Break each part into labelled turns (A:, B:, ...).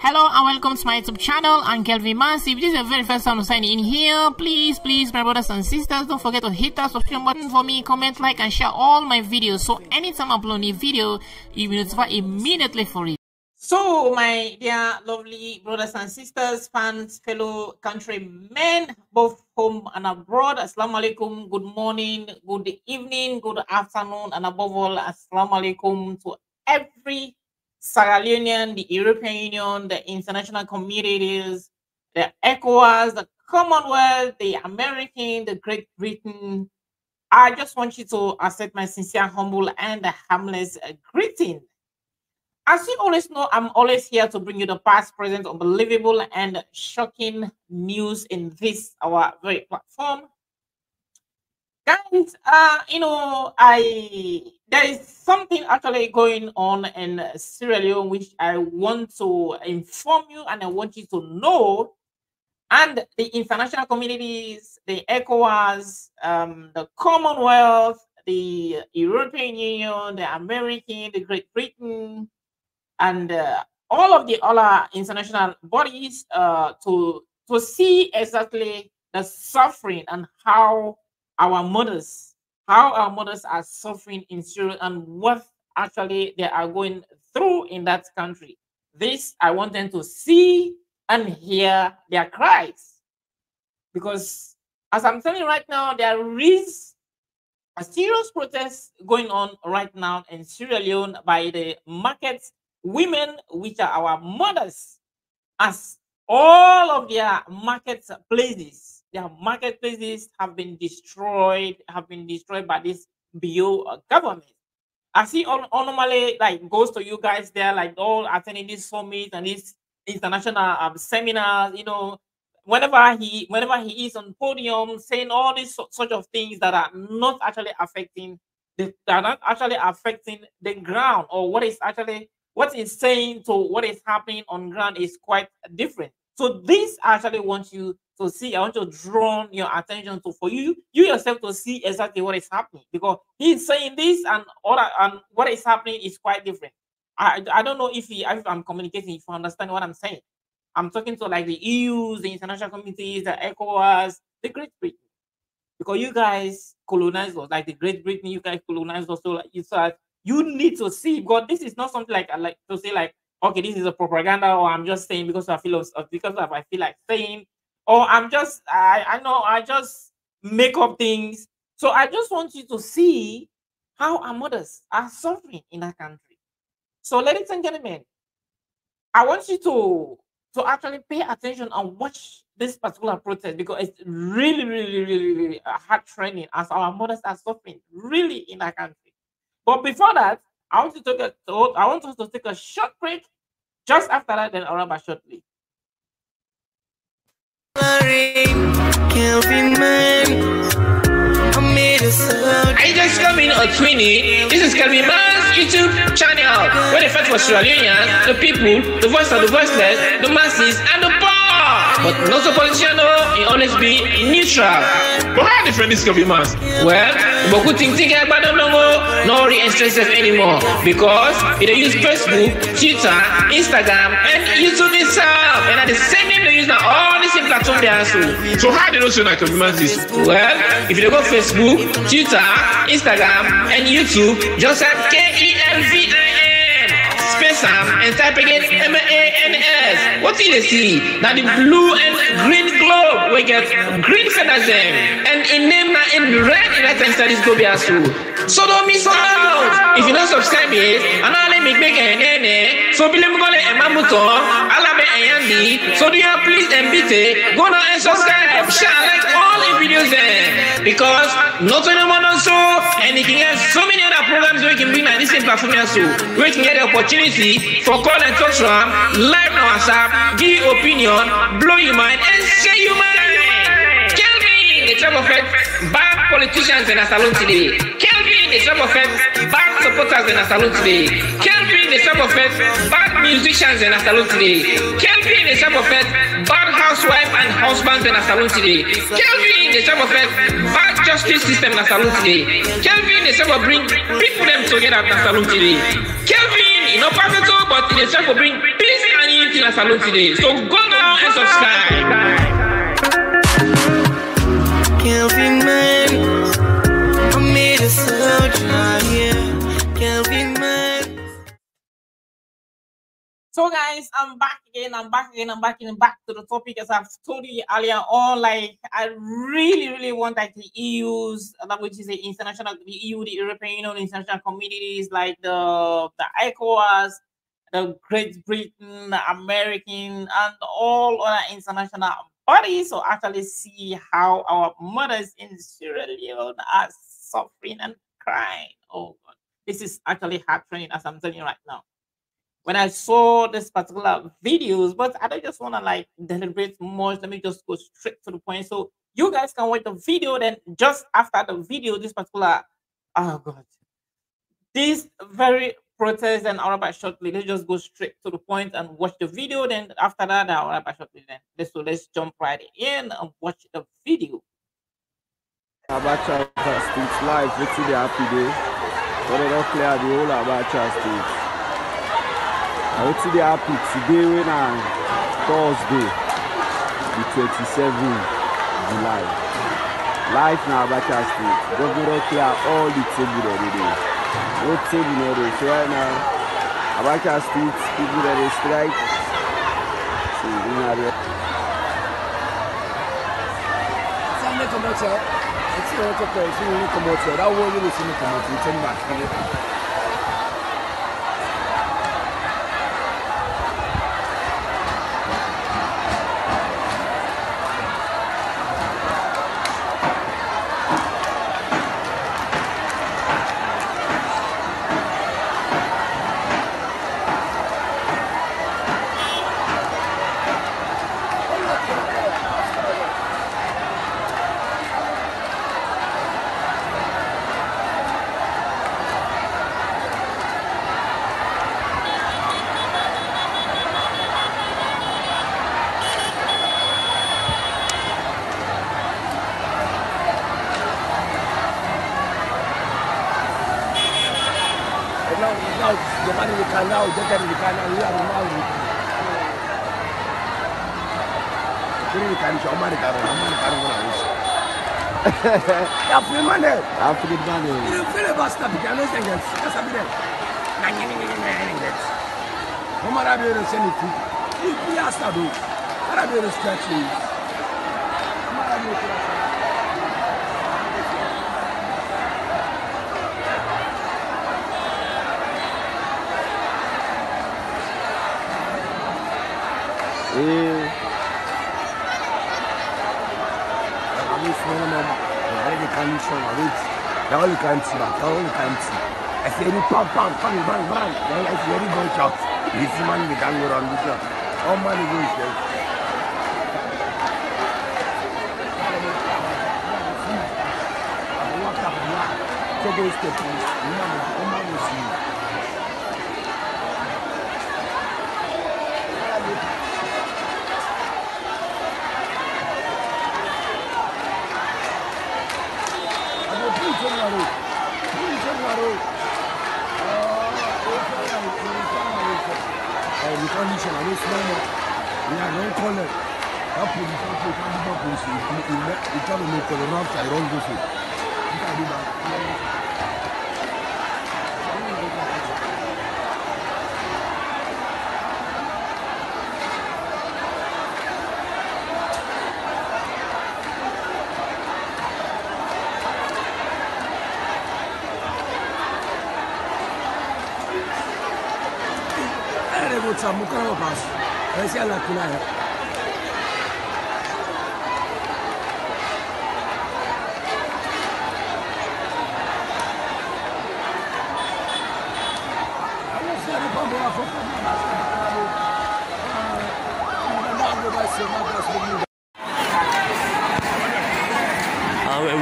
A: Hello and welcome to my YouTube channel. I'm Kelvin Mas. If this is the very first time I'm signing in here, please, my brothers and sisters, don't forget to hit that subscription button for me, comment, like, and share all my videos. So anytime I upload a new video, you'll be notified immediately for it. So my dear lovely brothers and sisters, fans, fellow countrymen, both home and abroad, assalamu alaikum, good morning, good evening, good afternoon, and above all, assalamu alaikum to every Sierra Leonean, the European Union, the international communities, the ECOWAS, the Commonwealth, the American, the Great Britain. I just want you to accept my sincere, humble, and harmless greeting. As you always know, I'm always here to bring you the past, present, unbelievable, and shocking news in this, our very platform. Guys, there is something actually going on in Sierra Leone which I want to inform you and I want you to know. And the international communities, the ECOWAS, the Commonwealth, the European Union, the American, the Great Britain, and all of the other international bodies to see exactly the suffering and how our mothers are suffering in Syria and what actually they are going through in that country. This, I want them to see and hear their cries. Because as I'm telling you right now, there is a serious protest going on right now in Sierra Leone by the market women, which are our mothers, as all of their marketplaces have been destroyed by this BO government. I see normally like goes to you guys there, like all attending this summit and these international seminars, you know, whenever he is on podium saying all these sort of things that are not actually affecting the ground, or what is saying to what is happening on ground is quite different. So this I actually want you to see. I want to draw your attention to for you yourself to see exactly what is happening, because he's saying this and what is happening is quite different. I don't know if I'm communicating, if you understand what I'm saying. I'm talking to like the EUs, the international communities, the ECOWAS, the Great Britain, because you guys colonized us, like the Great Britain, you guys colonized us. So you need to see, because this is not something like to say like, okay, this is a propaganda, or I'm just saying because I feel like saying, or I just make up things. So I just want you to see how our mothers are suffering in our country. So ladies and gentlemen, I want you to actually pay attention and watch this particular protest, because it's really heart training as our mothers are suffering really in our country. But before that, I want us to take a short break. Just after that, then I'll run back shortly.
B: I just coming on Twinny. This is Kelvin Mas YouTube channel, where the fight for Sierra Leoneans, the people, the voice of the voiceless, the masses, and the poor. But not so politician, it always be neutral.
C: But how different is Kelvin Mas?
B: Well, but good thing about them no re-interested anymore, because they use Facebook, Twitter, Instagram, and YouTube itself, and at the same name they use now all the same platform they are.
C: So how do you say like Kelvin Mas is?
B: Well, if you go Facebook, Twitter, Instagram, and YouTube, just type KELVIN, space and type again MANS. What do you see? Now the blue and green globe we get green feathers them, and in name now in red in that time studies go be as well. So don't miss out. If you don't subscribe yet, and I'll make so be them gonna emamuto, alabe ayandi. So do you please embite, go now and subscribe, share, like all the videos there, because not only one also, and you can get so many other programs where you can bring on this same platform also, where you can get the opportunity for call and talk from live on WhatsApp, give your opinion, blow your mind, and share your mind. Kelvin, the type of bad politicians in a salon today. Kelvin, the type of bad supporters in a salon today. Kelvin, the type of bad musicians in a salon today. Kelvin, the type of bad housewife and husbands in a salon today. Kelvin, the type of bad justice system in a salon today. Kelvin, the type of bring people them together in a salon today. Kelvin, you know, perfect, but the type of bring peace and greeting and salute today. So go now and subscribe.
D: Kelvin Man, I made a soldier here. Kelvin Man.
A: So guys, I'm back again. I'm back to the topic as I've told you earlier on. Like, I really want like the EU's, which is the international, the EU, the European Union, international communities like the ECOWAS, the Great Britain, the American, and all other international bodies to actually see how our mothers in Sierra Leone are suffering and crying. Oh God, this is actually happening as I'm telling you right now. When I saw this particular videos, but I don't just want to like deliberate much. Let me just go straight to the point. So you guys can watch the video. Then just after the video, this particular, oh God, this very protest and I'll wrap shortly. Let's just go straight to the point and watch the video. Then after that, I'll wrap shortly. Then let's jump right in and watch the video.
E: Abacha State live with the happy day. So they don't clear the whole Abacha State. I went to the happy today when on Thursday, the 27th July. Live now Abacha State. Governor clear all the table every day. No table no day. So right now, Abacha State people that they strike. So we are there. It's not okay. If you come out here, that won't really see me come out. You turn back. Now, the money we can now, the money we can now, we are now. We can show money, I'm free money. I'm free money. You feel about stuff, you can't listen. That's a bit. No matter how you send it to you, you have to do. What are you stretching? I say any pump, bang, bang. Then I see any gunshot. This man we can go around with you. How many goes there? I walked up and laughed. So go step, please. Will see you. Condition, I don't smell more. We are non color. That police, you can't make the wrong side, wrong go through. You can do that. Mukara pass. Let's see how lucky I am.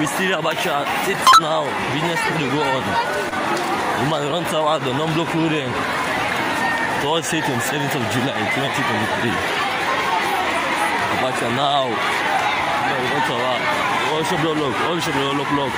F: We still Abacha it now. Business will go on. The man runs out the non-block road. All set on 7th of July 2023. Abacha now. All shop block.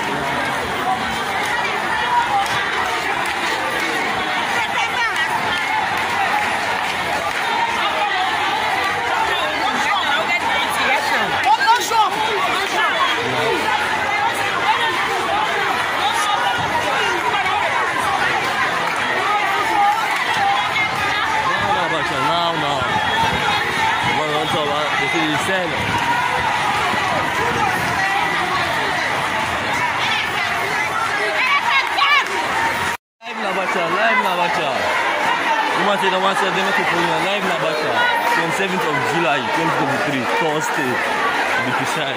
F: one said, they're not performing live in Abacha. 27th of July 2023, Thursday, to be precise.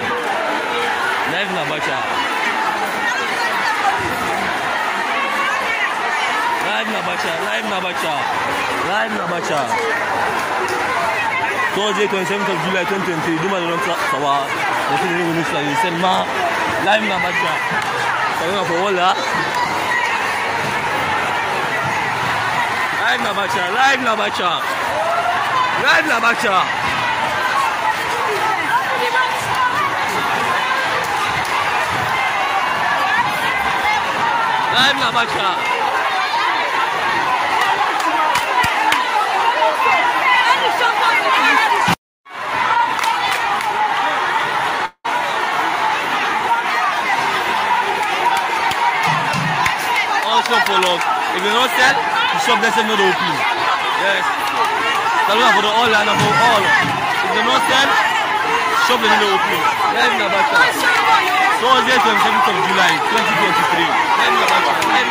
F: Live in Abacha. Live in Abacha. Thursday, 27th of July 2023, Duma Lon Sawa, the Revolution, he said, Ma, live in Abacha. Coming up for all that. Live in Abacha. Live in Abacha. Also follow. If you don't sell, the shop doesn't know the opening. Yes. Tell me for the all and about all. If you don't sell, the shop doesn't know the opening. Live in Abacha. Thursday, 27th of July 2023. Live in Abacha. Live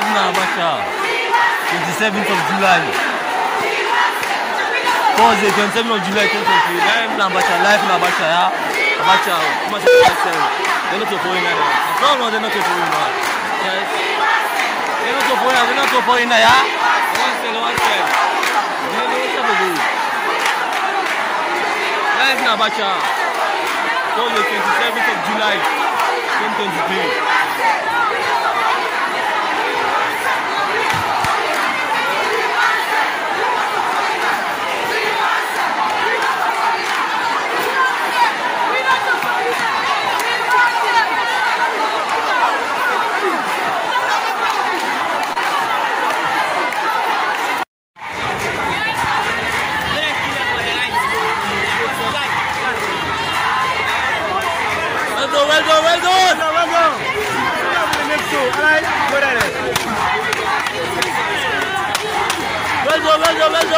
F: in Abacha. 27th of July. Thursday, 27th of July 2023. Live in Abacha, yeah. Abacha, come on, they're not foreign now. No, they're not foreign now. Yes. They're not foreign now, yeah. One cell. Live in Abacha. Thursday, 27th of July 2023.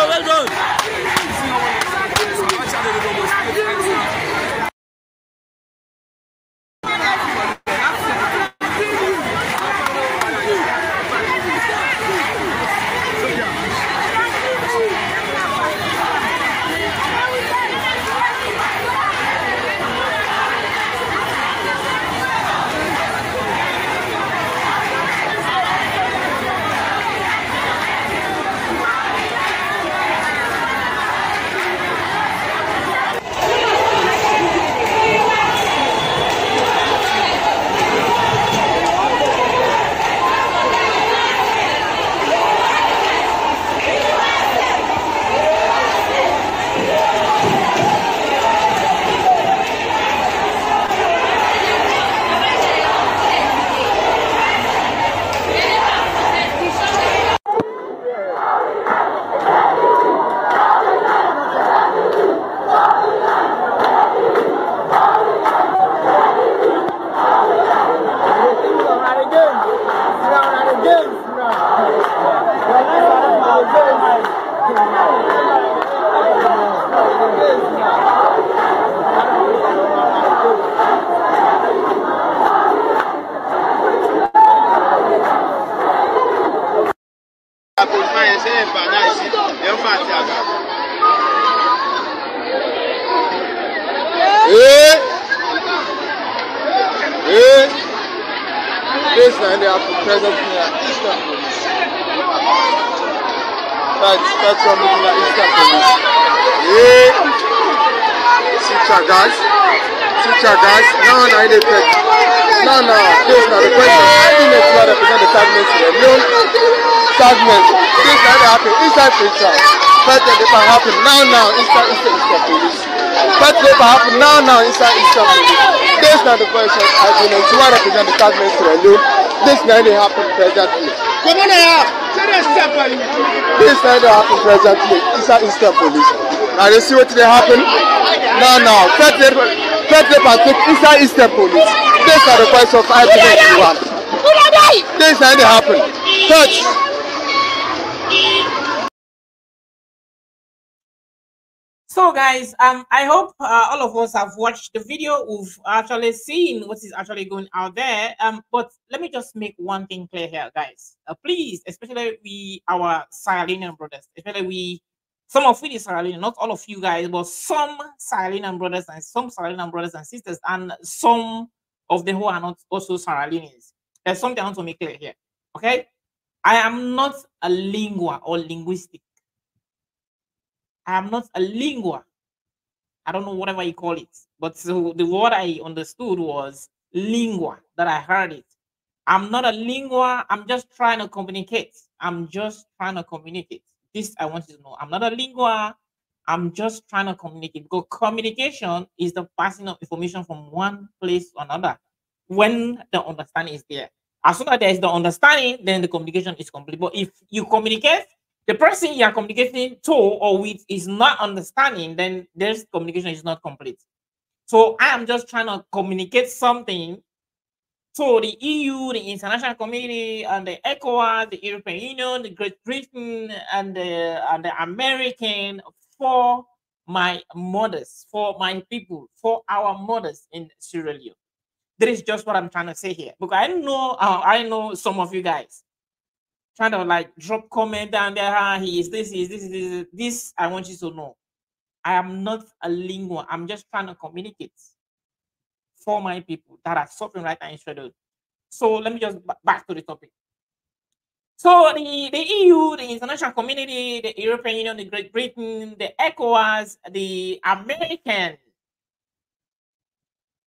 F: Well done. This time they have to present me at Eastern Police. That's from me at Eastern Police. See guys. Now I need to No, this is not the question. I didn't know to represent the cabinet to the new cabinet. This not happen. Inside preacher. But if it happen now, inside Eastern Police. But if it happen now, inside Eastern Police. This is not the question. I didn't know to represent the cabinet to the new. This not happen presently. Come on here. This not happen presently. Inside Eastern Police. Now you see what they happen? Now. First inside Eastern Police. This are the voice of I-21. This not happen. Touch.
A: So, guys, I hope all of us have watched the video. We've actually seen what is actually going out there. But let me just make one thing clear here, guys. Please, especially our Sierra Leonean brothers, especially some of we is Sierra Leone, not all of you guys, but some Sierra Leonean brothers and some Sierra Leonean brothers and sisters, and some of them who are not also Sierra Leoneans. There's something I want to make clear here. Okay, I am not a lingua or linguistic. I am not a lingua. I don't know whatever you call it, but so the word I understood was lingua, that I heard it. I'm not a lingua. I'm just trying to communicate. I'm just trying to communicate. This I want you to know. I'm not a lingua. I'm just trying to communicate, because communication is the passing of information from one place to another when the understanding is there. As soon as there is the understanding, then the communication is complete. But if you communicate, the person you are communicating to or with is not understanding, then this communication is not complete. So I am just trying to communicate something to the EU, the international community, and the ECOWAS, the European Union, the Great Britain, and the American, for my mothers, for my people, for our mothers in Sierra Leone. That is just what I'm trying to say here. Because I know some of you guys trying to like drop comment down there. He is this, he is this, he is this. This I want you to know. I am not a lingua. I'm just trying to communicate for my people that are suffering right now in Israel. So let me just back to the topic. So the EU, the international community, the European Union, the Great Britain, the ECOWAS, the American.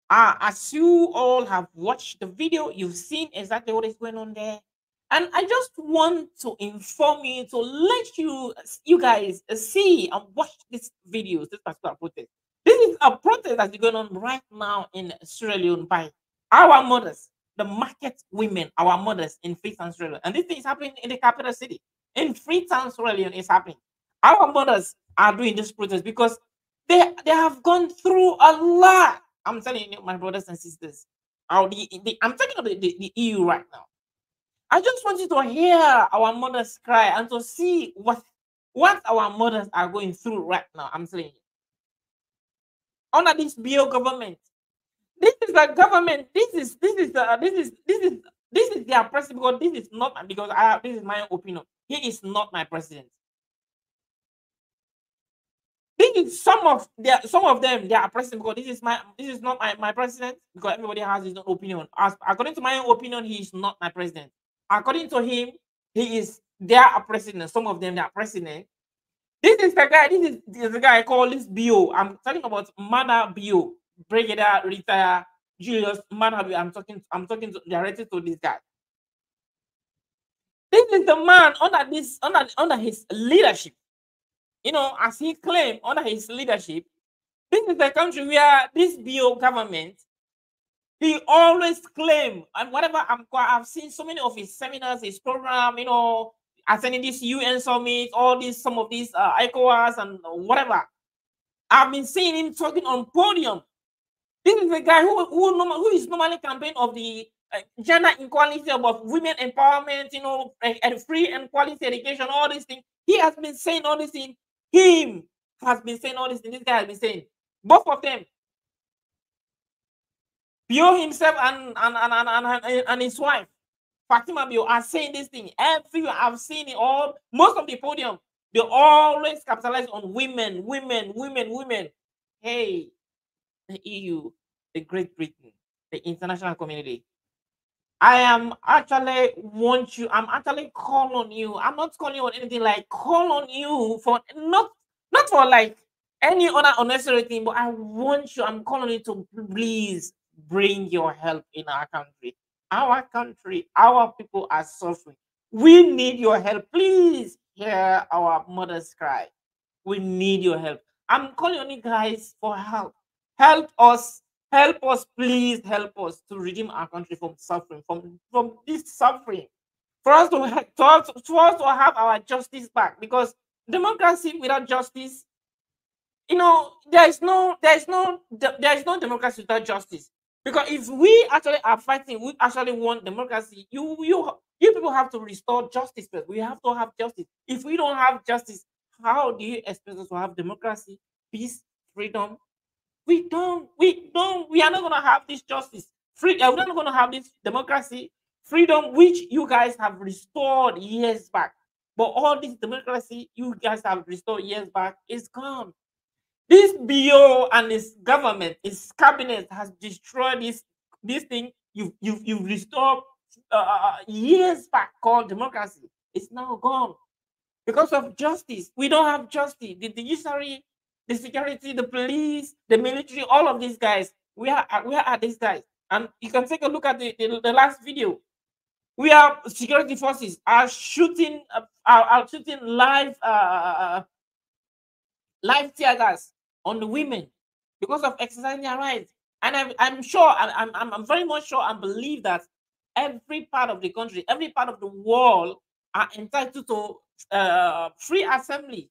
A: As you all have watched the video, you've seen exactly what is going on there. And I just want to inform you, to let you guys see and watch these videos, this particular protest. This is a protest that's going on right now in Sierra Leone by our mothers, the market women, our mothers in Freetown, Sierra Leone. And this thing is happening in the capital city. In Freetown, Sierra Leone, it's happening. Our mothers are doing this protest because they have gone through a lot. I'm telling you, my brothers and sisters. I'm talking about the EU right now. I just want you to hear our mothers cry and to see what our mothers are going through right now. I'm telling you. Under this BO government, this is the government. This is their president. Because this is not, because this is my opinion. He is not my president. This is some of them. They are president because this is not my president, because everybody has his own opinion. According to my own opinion, he is not my president. According to him, he is their president. Some of them, they are president. This is the guy. This is the guy called this BO. I'm talking about Mother BO, Brigadier Retired Julius Mother BO. I'm talking directly to this guy. This is the man under his leadership. You know, as he claimed, under his leadership, this is the country where this BO government, he always claim, and whatever I've seen so many of his seminars, his program, you know, attending this UN summit, some of these ECOWAS and whatever. I've been seeing him talking on podium. This is the guy who is normally campaign of the gender equality, about women empowerment, you know, and free and quality education, all these things. He has been saying all these things. Him has been saying all these things. This guy has been saying. Both of them. Bio himself and his wife, Fatima Bio, are saying this thing. Everywhere I've seen it all. Most of the podium, they always capitalize on women. Hey, the EU, the Great Britain, the international community. I'm actually calling on you. I'm not calling you on anything, like call on you for not for like any other unnecessary thing, but I want you, I'm calling you to please bring your help in our country. Our country, our people are suffering. We need your help. Please hear our mothers cry. We need your help. I'm calling on you guys for help. Help us, please help us to redeem our country from suffering, from this suffering. For us to have our justice back, because democracy without justice, you know, there is no democracy without justice. Because if we actually are fighting, we actually want democracy. You people have to restore justice first. We have to have justice. If we don't have justice, how do you expect us to have democracy? peace, freedom. We are not gonna have this justice. We're not gonna have this democracy, freedom, which you guys have restored years back. But all this democracy you guys have restored years back is gone. This BO and his government, his cabinet has destroyed this thing you've restored years back called democracy. It's now gone because of justice. We don't have justice. The judiciary, the security, the police, the military, all of these guys. Where are these guys? And you can take a look at the last video. We have security forces are shooting live live tear gas on the women because of exercising their rights. And I'm sure, I'm very much sure and believe that every part of the country, every part of the world are entitled to free assembly,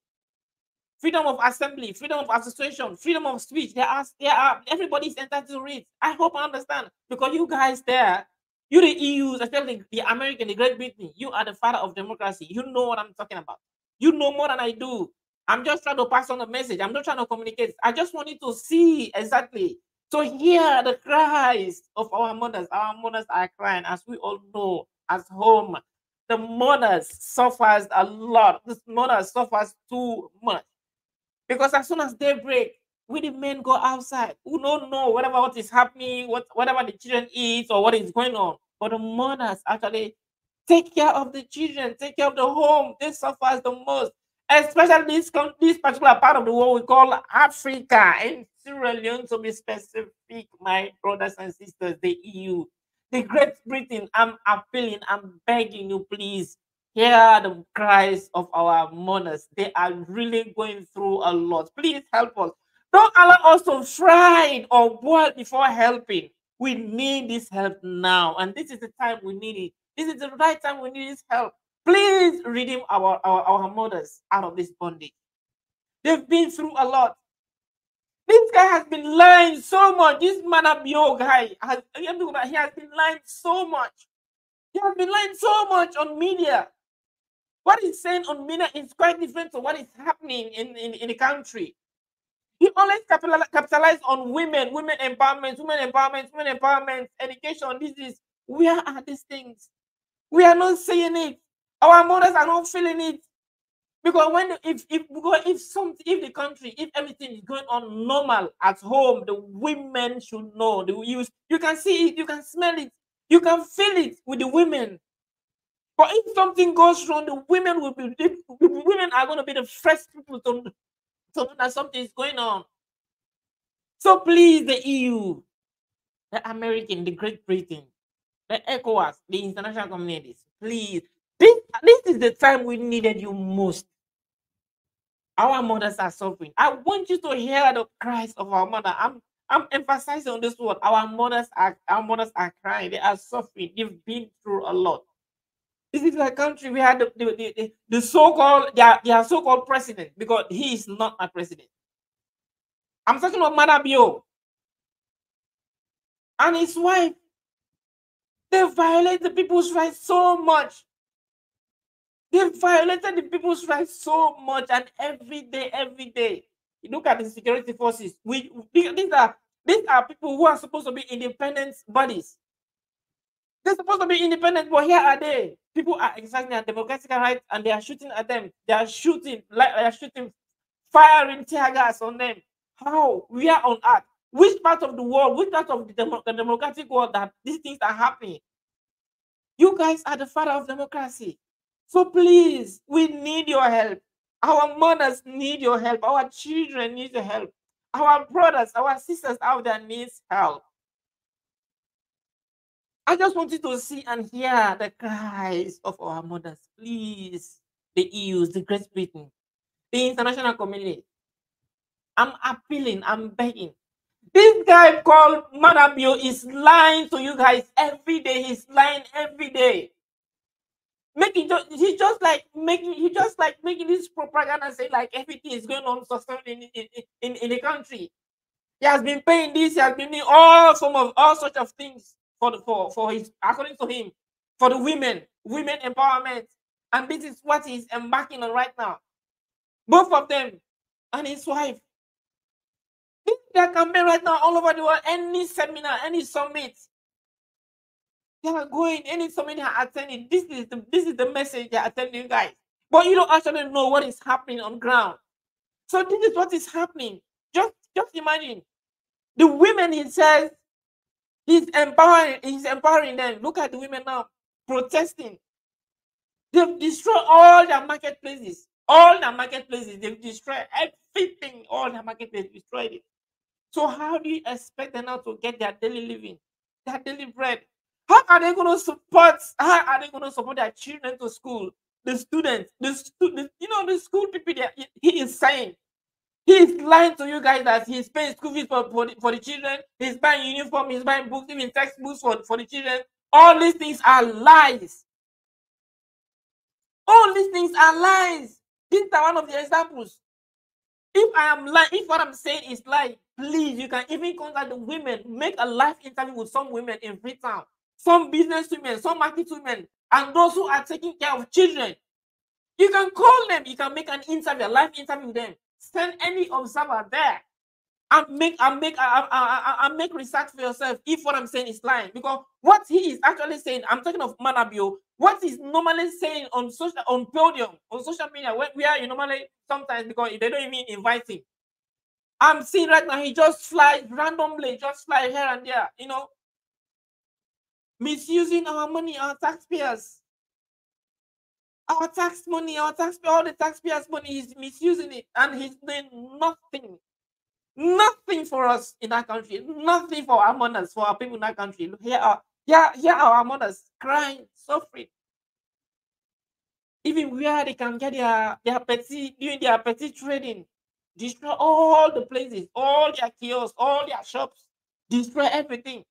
A: freedom of assembly, freedom of association, freedom of speech. Everybody is entitled to it. I hope I understand, because you guys there, you the EU, especially the American, the Great Britain, you are the father of democracy. You know what I'm talking about. You know more than I do. I'm just trying to pass on a message. I'm not trying to communicate. I just wanted to see exactly, to hear the cries of our mothers. Our mothers are crying, as we all know, at home. The mothers suffers a lot. The mothers suffers too much. Because as soon as they break, we the men go outside. We don't know what is happening, whatever the children eat or what is going on. But the mothers actually take care of the children, take care of the home. They suffer the most. Especially this particular part of the world we call Africa, and Sierra Leone to be specific, my brothers and sisters, the EU, the Great Britain. I'm appealing, I'm begging you, please hear the cries of our mothers. They are really going through a lot. Please help us. Don't allow us to fry or boil before helping. We need this help now, and this is the time we need it. This is the right time we need this help. Please redeem our mothers out of this bondage. They've been through a lot. This guy has been lying so much. This Manabio guy he has been lying so much. He has been lying so much on media. What he's saying on media is quite different to what is happening in the country. He always capitalized on women empowerment, education. Where are these things? We are not saying it. Our mothers are not feeling it. Because if the country, if everything is going on normal at home, the women should know. You can see it, you can smell it, you can feel it with the women. But if something goes wrong, the women are going to be the first people to know that something is going on. So please, the EU, the American, the Great Britain, the ECOWAS, the international communities, please. This is the time we needed you most. Our mothers are suffering. I want you to hear the cries of our mother. I'm emphasizing on this word. Our mothers are crying. They are suffering. They've been through a lot. This is a country we had the so-called their so-called president, because he is not a president. I'm talking about Manabio and his wife. They violate the people's rights so much. They violated the people's rights so much, and every day. You look at the security forces. These are people who are supposed to be independent bodies. They're supposed to be independent, but here are they. People are exercising their democratic rights, and they are shooting at them. They are shooting, firing tear gas on them. How? We are on earth. Which part of the world, which part of the democratic world that these things are happening? You guys are the father of democracy. So please, we need your help. Our mothers need your help. Our children need your help. Our brothers, our sisters out there needs help. I just want you to see and hear the cries of our mothers. Please, the EU, the Great Britain, the international community. I'm appealing, I'm begging. This guy called Manabio is lying to you guys every day. He's lying every day. He's just like making this propaganda, say like everything is going on in the country. He has been paying this, he has been doing all sorts of things for his, according to him, for the women empowerment. And this is what he's embarking on right now. Both of them and his wife. their campaign right now all over the world. Any seminar, any summit, they are going. Any summit they are attending. This is the message they are attending, you guys. But you don't actually know what is happening on ground. So this is what is happening. Just imagine the women. He says he's empowering them. Look at the women now protesting. They've destroyed all their marketplaces. All their marketplaces. They've destroyed everything. All their marketplaces destroyed it. So how do you expect them now to get their daily living, their daily bread? How are they going to support? How are they going to support their children to school? The students, the school people. He is saying, he is lying to you guys that he's paying school fees for the children. He's buying uniform. He's buying books, even textbooks for the children. All these things are lies. All these things are lies. These are one of the examples. If I am lying, if what I'm saying is lie, please, you can even contact the women. Make a live interview with some women in Freetown, some business women, some market women, and those who are taking care of children. You can call them. You can make an interview, a live interview with them. Send any observer there and make research for yourself if what I'm saying is lying. Because what he is actually saying, I'm talking of Manabio, what he's normally saying on podium, on social media, where you normally sometimes, because they don't even invite him. I'm seeing right now he just flies randomly, just fly here and there, misusing our money, our taxpayers. Our tax money, all the taxpayers' money, he's misusing it, and he's doing nothing for us in that country, nothing for our mothers, for our people in that country. Here are our mothers crying, suffering. Even where they can get their petty, doing their petty trading, destroy all the places, all their kiosks, all their shops, destroy everything.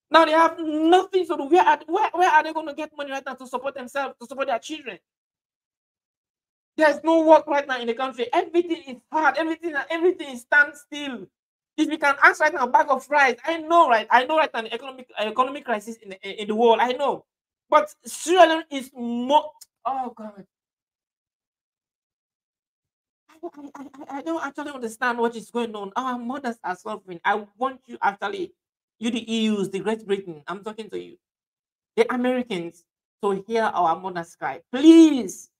A: Now they have nothing to do. Where are they going to get money right now to support themselves, to support their children? There's no work right now in the country. Everything is hard. Everything stands still. If you can ask right now, a bag of rice, I know right now the economic crisis in the world. I know, but Sierra Leone is more. Oh God, I don't actually understand what is going on. Our mothers are suffering. I want you actually. You, the EUs, the Great Britain, I'm talking to you, the Americans, to hear our mothers cry. Please,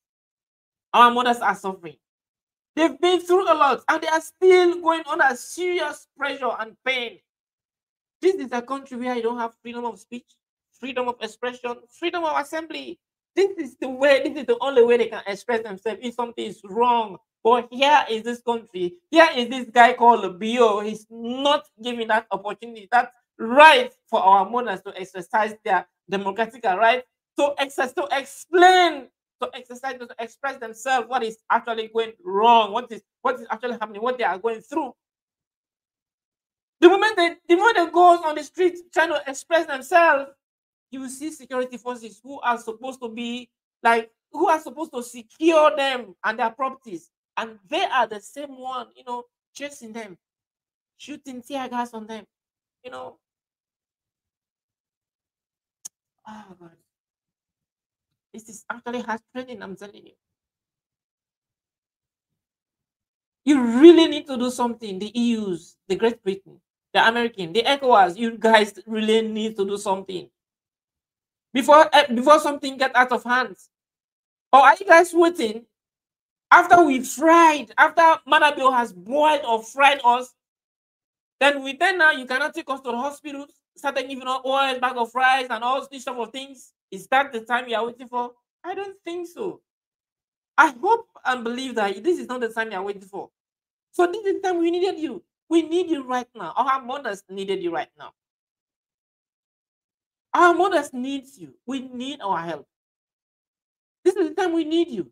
A: our mothers are suffering. They've been through a lot, and they are still going under serious pressure and pain. This is a country where you don't have freedom of speech, freedom of expression, freedom of assembly. This is the only way they can express themselves if something is wrong. But here is this country, here is this guy called Bio. He's not giving that opportunity, that right for our mothers to exercise their democratic right, to express, to express themselves, what is actually going wrong, what is actually happening, what they are going through. The moment they go on the street trying to express themselves, you will see security forces who are supposed to secure them and their properties, and they are the same one, chasing them, shooting tear gas on them, Oh God, this is actually hard training. I'm telling you. You really need to do something. The EU's, the Great Britain, the American, the ECOWAS. You guys really need to do something before something gets out of hand. Or are you guys waiting after after Manabio has boiled or fried us? Then now you cannot take us to the hospitals, start giving us oil, bag of rice, and all these type of things. Is that the time you are waiting for? I don't think so. I hope and believe that this is not the time you are waiting for. So this is the time we needed you. We need you right now. Our mothers needed you right now. Our mothers need you. We need our help. This is the time we need you.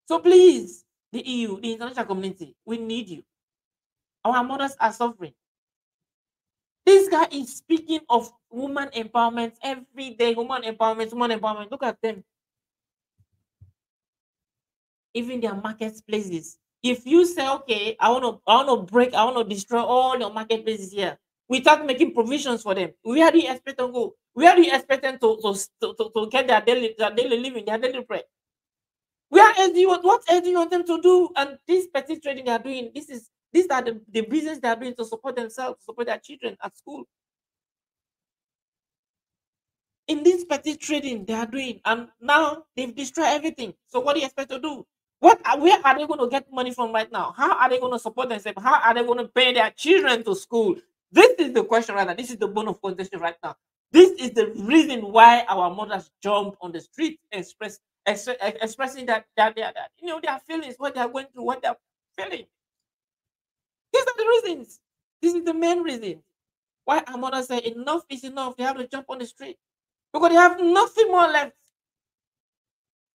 A: So please, the EU, the international community, we need you. Our mothers are suffering. This guy is speaking of woman empowerment every day. Woman empowerment. Look at them. Even their marketplaces. If you say, okay, I want to destroy all your marketplaces here, without making provisions for them, where do you expect them to go? Where do you expect them to get their daily living, their daily bread? Where else do you want? What else do you want them to do? And this petty trading they are doing, these are the business they are doing to support themselves, to support their children at school. In this petty trading they are doing, and now they've destroyed everything. So what do you expect to do? Where are they going to get money from right now? How are they going to support themselves? How are they going to pay their children to school? This is the question right now. This is the bone of contention right now. This is the reason why our mothers jump on the street, expressing that their feelings, what they are going through, what they are feeling. These are the reasons. This is the main reason why our mothers say enough is enough. They have to jump on the street because they have nothing more left.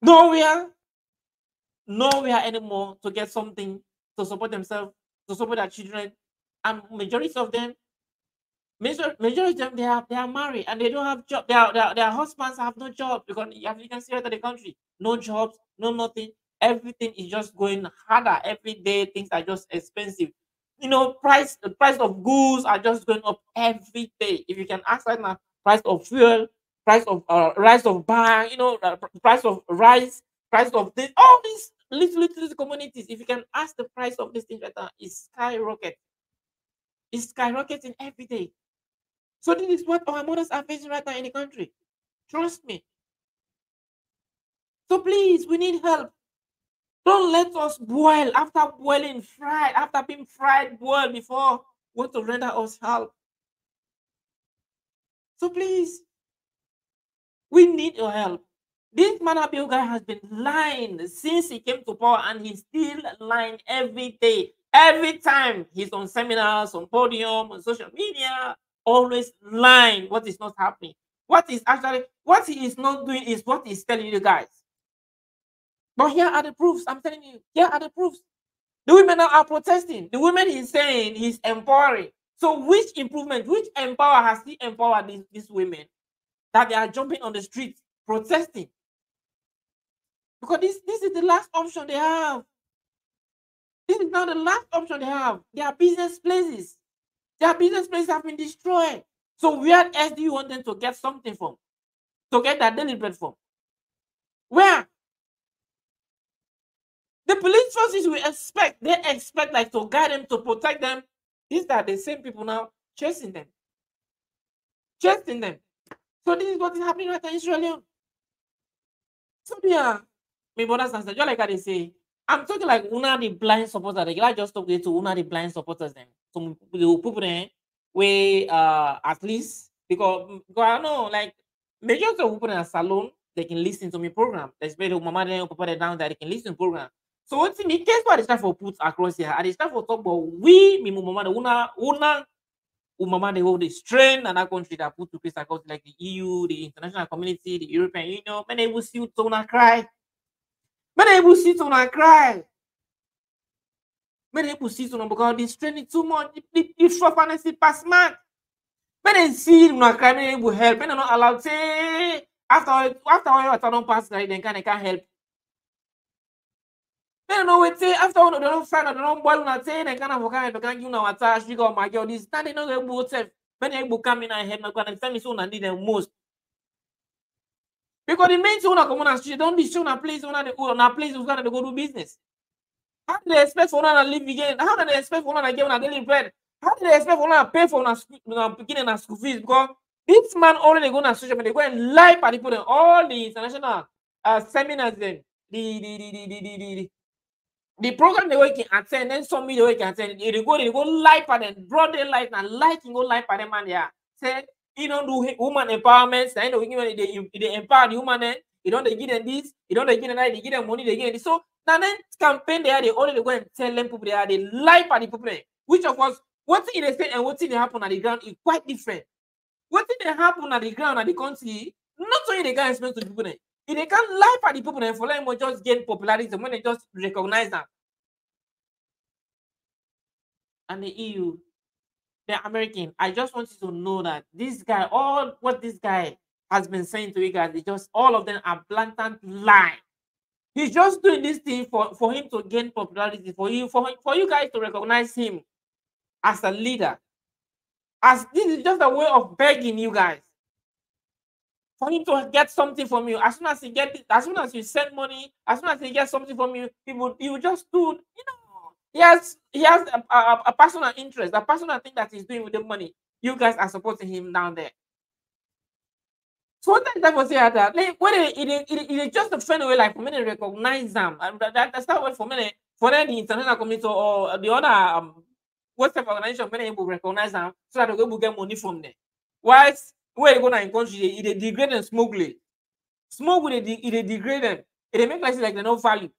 A: Nowhere anymore to get something to support themselves, to support their children, and majority of them they are married and they don't have job. Their husbands have no job because as you can see right in the country, no jobs, no nothing. Everything is just going harder every day. Things are just expensive. The price of goods are just going up every day. If you can ask right now, price of fuel, price of rice of bar, price of rice, price of this, all these little commodities. If you can ask the price of this thing right now, is skyrocket. It's skyrocketing every day. So this is what our mothers are facing right now in the country. Trust me. So please, we need help. Don't let us boil after boiling, fried, after being fried, boiled before want to render us help. So please, we need your help. This Manabil guy has been lying since he came to power, and he's still lying every day. Every time he's on seminars, on podium, on social media, always lying what is not happening. What he is not doing is what he's telling you guys. But here are the proofs. I'm telling you, here are the proofs. The women now are protesting. The women he's saying he's empowering. So which improvement, which empower has he empowered these women that they are jumping on the streets protesting? Because this is the last option they have. This is now the last option they have. Their business places. Their business places have been destroyed. So where else do you want them to get something from? To get that daily bread from? Where? The police forces they expect like to guide them, to protect them. These are the same people now chasing them. Chasing them. So this is what is happening right now in Israel. So yeah, my brothers and sisters, just like they say, I'm talking like una the blind supporters. Like I just talk to una the blind supporters then. Some people then we at least because I know like majority of people in a salon they can listen to my program. Especially mama then papa down there they can listen to program. So what's in the case where I start for put across here, I start for talk about we me mama the una mama they hold the strain and that country that put to place across like the EU, the international community, the European Union. Many will see you to cry. Many people see to cry. Many people see to because this training too much. The suffering is past man. Many see to cry. Many people help. Many not allowed say after all you don't pass guy then can't help. Many no wait say after all they don't sign or they don't boil not say they can't give no attach. You got my girl this. Now they know they both self. Many people come in and help. Now because time is so need them most. Because the main thing on come on street don't be shown a place on a place who's gonna go do business. How do they expect for one to live again? How do they expect for one to get on a daily bread? How do they expect for one to pay for one beginning and school fees? Because this man already go on social media, go and live at people all the international seminars then the program they can attend, then some media can attend. They go live at them, broad daylight and light can go live at them and yeah. Say you don't do woman empowerment. They empower the woman. You don't give them this. You don't give them that. They give them money. They give them this. So now then campaign they already go and tell them people they lie at the people. Which of course, what thing they say and what thing they happen at the ground is quite different. What thing they happen at the ground at the country, not only they can explain to the people. If they can't lie at the people and for them just gain popularity when they just recognize that. And the EU. The American, I just want you to know that this guy, all what this guy has been saying to you guys, is just all of them are blatant lie. He's just doing this thing for him to gain popularity, for you guys to recognize him as a leader. As this is just a way of begging you guys. for him to get something from you. As soon as he get it, as soon as you send money, as soon as he gets something from you, he will just do, you know, he has a personal interest, a personal thing that he's doing with the money. You guys are supporting him down there. So what that was say that like when it just a friend way like for me to recognize them, and that's not what for me for the international community or the other whatever organization many people recognize them so that they will get money from them. Whilst where you go now in country, it degrade them smugly. Smuggle it degrade them. It make like they no value.